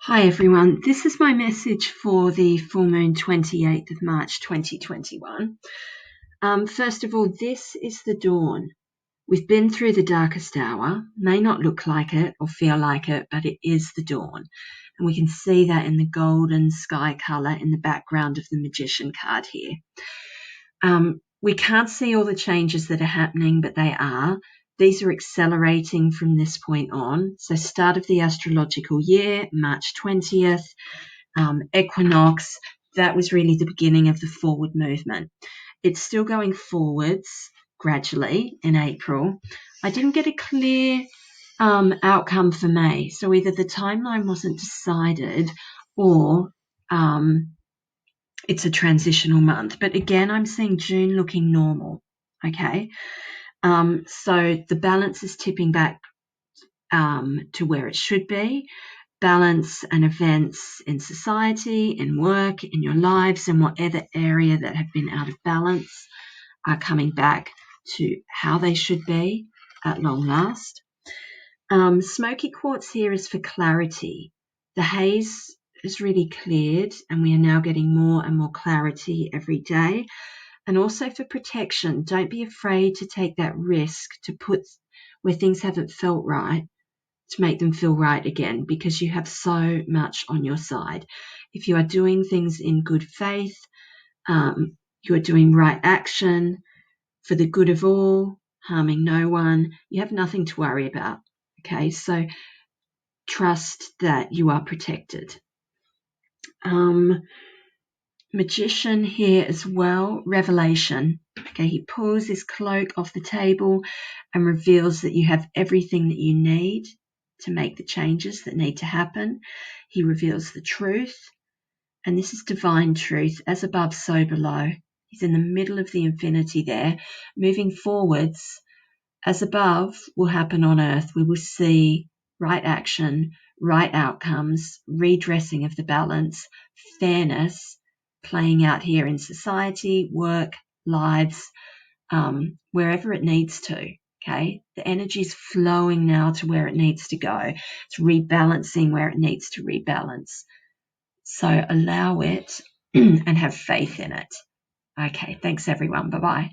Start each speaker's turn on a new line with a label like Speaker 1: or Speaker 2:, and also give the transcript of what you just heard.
Speaker 1: Hi everyone, this is my message for the full moon 28th of March 2021. First of all, this is the dawn. We've been through the darkest hour, may not look like it or feel like it, but it is the dawn. And we can see that in the golden sky colour in the background of the Magician card here. We can't see all the changes that are happening, but they are. These are accelerating from this point on. So start of the astrological year, March 20th, equinox, that was really the beginning of the forward movement. It's still going forwards gradually in April. I didn't get a clear outcome for May. So either the timeline wasn't decided or it's a transitional month. But again, I'm seeing June looking normal. Okay. So the balance is tipping back to where it should be. Balance and events in society, in work, in your lives, in whatever area that have been out of balance are coming back to how they should be at long last. Smoky quartz here is for clarity. The haze is really cleared and we are now getting more and more clarity every day. And also for protection, don't be afraid to take that risk to put where things haven't felt right, to make them feel right again, because you have so much on your side. If you are doing things in good faith, you are doing right action for the good of all, harming no one, you have nothing to worry about. Okay, so trust that you are protected. Magician here as well, revelation. Okay, he pulls his cloak off the table and reveals that you have everything that you need to make the changes that need to happen. He reveals the truth, and this is divine truth, as above, so below. He's in the middle of the infinity there. Moving forwards, as above will happen on earth. We will see right action, right outcomes, redressing of the balance, fairness playing out here in society, work, lives, wherever it needs to. Okay, the energy is flowing now to where it needs to go. It's rebalancing where it needs to rebalance. So allow it and have faith in it. Okay, thanks everyone. Bye-bye.